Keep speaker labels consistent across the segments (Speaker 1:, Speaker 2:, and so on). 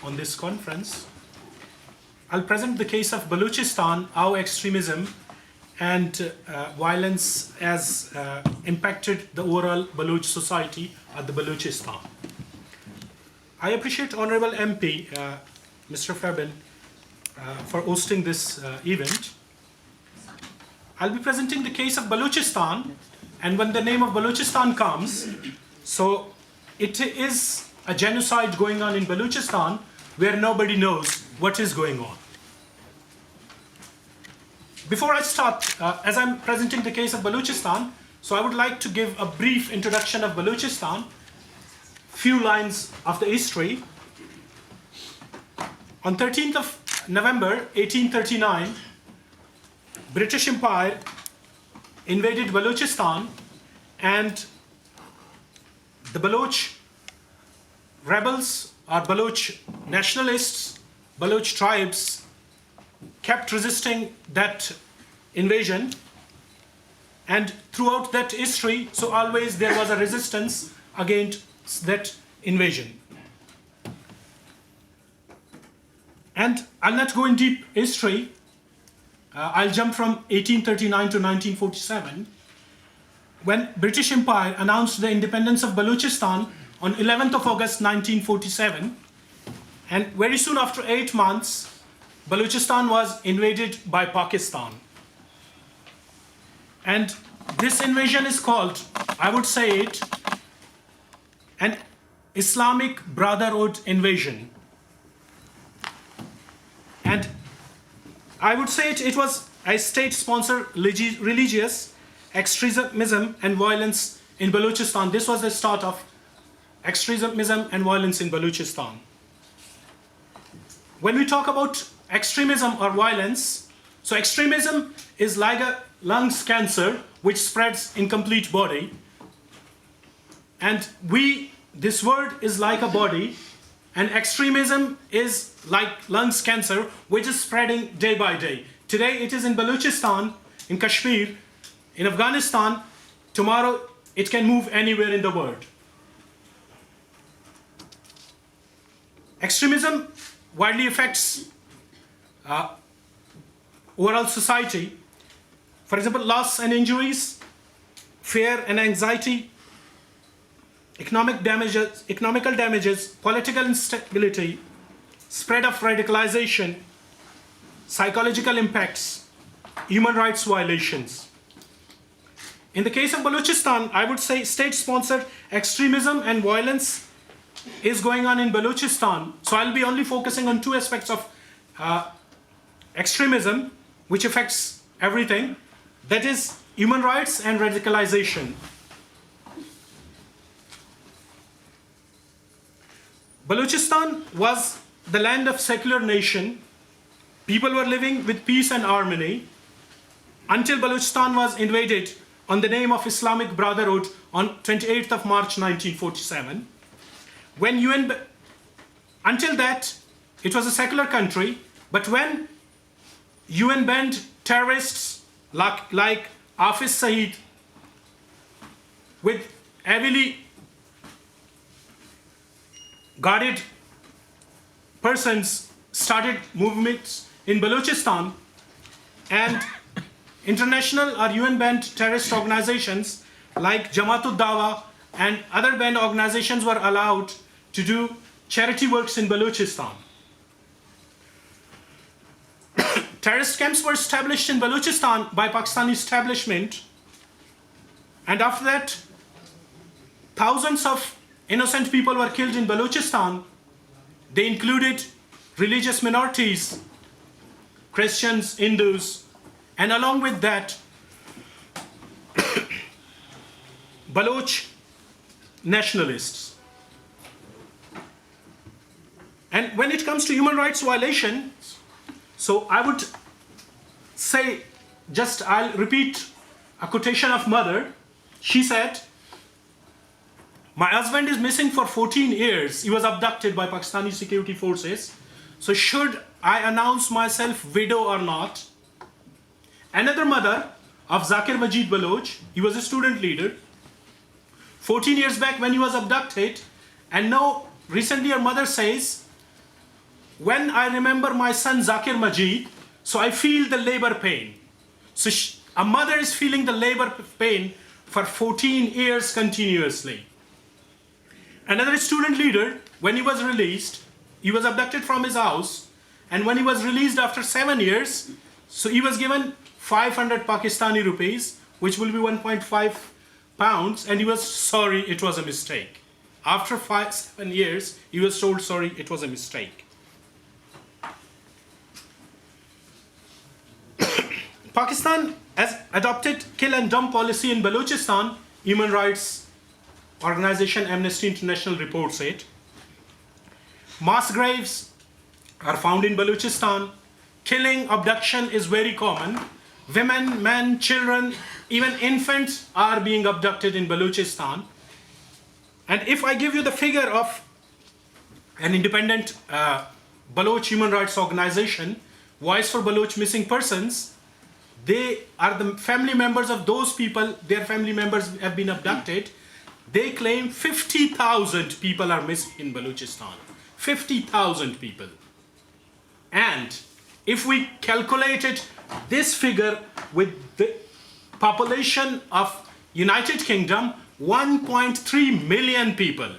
Speaker 1: on this conference. I'll present the case of Balochistan, how extremism and violence has impacted the overall Baloch society at the Balochistan. I appreciate Honorable MP, Mr. Fabian, for hosting this event. I'll be presenting the case of Balochistan, and when the name of Balochistan comes, so it is a genocide going on in Balochistan where nobody knows what is going on. Before I start, as I'm presenting the case of Balochistan, so I would like to give a brief introduction of Balochistan, few lines of the history. On 13th of November 1839, British Empire invaded Balochistan, and the Baloch rebels or Baloch nationalists, Baloch tribes kept resisting that invasion, and throughout that history, so always there was a resistance against that invasion. And I'll not go in deep history. I'll jump from 1839 to 1947, when British Empire announced the independence of Balochistan on 11th of August 1947, and very soon after 8 months, Balochistan was invaded by Pakistan. And this invasion is called, I would say it, an Islamic Brotherhood invasion. And I would say it was a state-sponsored religious extremism and violence in Balochistan. This was the start of extremism and violence in Balochistan. When we talk about extremism or violence, so extremism is like a lungs cancer which spreads in complete body. And this word is like a body, and extremism is like lungs cancer which is spreading day by day. Today it is in Balochistan, in Kashmir, in Afghanistan. Tomorrow it can move anywhere in the world. Extremism widely affects overall society. For example, loss and injuries, fear and anxiety, economical damages, political instability, spread of radicalization, psychological impacts, human rights violations. In the case of Balochistan, I would say state-sponsored extremism and violence is going on in Balochistan. So I'll be only focusing on two aspects of extremism, which affects everything. That is human rights and radicalization. Balochistan was the land of secular nation. People were living with peace and harmony until Balochistan was invaded on the name of Islamic Brotherhood on 28th of March 1947. Until that, it was a secular country, but when UN banned terrorists like Hafiz Saeed with heavily guarded persons started movements in Balochistan, and international or UN banned terrorist organizations like Jamaat Dawa and other banned organizations were allowed to do charity works in Balochistan. Terrorist camps were established in Balochistan by Pakistani establishment, and after that, thousands of innocent people were killed in Balochistan. They included religious minorities, Christians, Hindus, and along with that, Baloch nationalists. And when it comes to human rights violation, so I would say, I'll repeat a quotation of mother. She said, "My husband is missing for 14 years. He was abducted by Pakistani security forces. So should I announce myself widow or not?" Another mother of Zakir Majid Baloch, he was a student leader. 14 years back when he was abducted, and now recently her mother says, when I remember my son Zakir Majid, so I feel the labor pain. So a mother is feeling the labor pain for 14 years continuously. Another student leader, when he was released, he was abducted from his house, and when he was released after 7 years, so he was given 500 Pakistani rupees, which will be 1.5 pounds, and he was sorry, it was a mistake. After 7 years, he was told, sorry, it was a mistake. Pakistan has adopted kill and dump policy in Balochistan. Human rights organization Amnesty International reports it. Mass graves are found in Balochistan. Killing, abduction is very common. Women, men, children, even infants are being abducted in Balochistan. And if I give you the figure of an independent Baloch human rights organization, Voice for Baloch Missing Persons, they are the family members of those people, their family members have been abducted. They claim 50,000 people are missing in Balochistan. 50,000 people. And if we calculated this figure with the population of United Kingdom, 1.3 million people.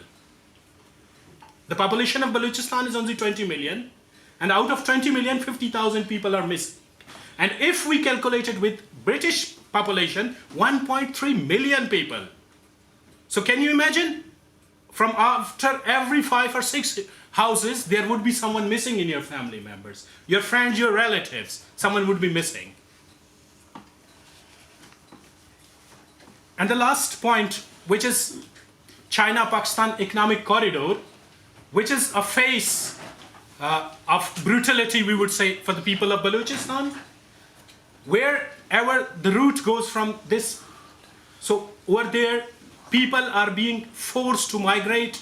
Speaker 1: The population of Balochistan is only 20 million, and out of 20 million, 50,000 people are missing. And if we calculate it with British population, 1.3 million people. So can you imagine? From after every 5 or 6 houses, there would be someone missing in your family members. Your friends, your relatives, someone would be missing. And the last point, which is China-Pakistan Economic Corridor, which is a face of brutality, we would say, for the people of Balochistan. Wherever the route goes from this, so over there, people are being forced to migrate,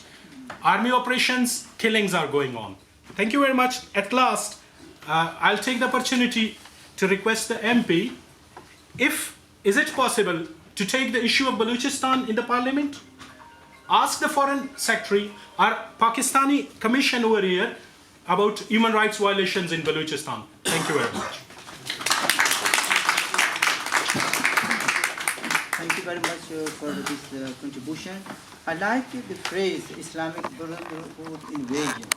Speaker 1: army operations, killings are going on. Thank you very much. At last, I'll take the opportunity to request the MP, is it possible to take the issue of Balochistan in the parliament? Ask the foreign secretary, our Pakistani commission over here, about human rights violations in Balochistan. Thank you very much.
Speaker 2: Thank you very much for this contribution. I like the phrase Islamic Brotherhood invasion.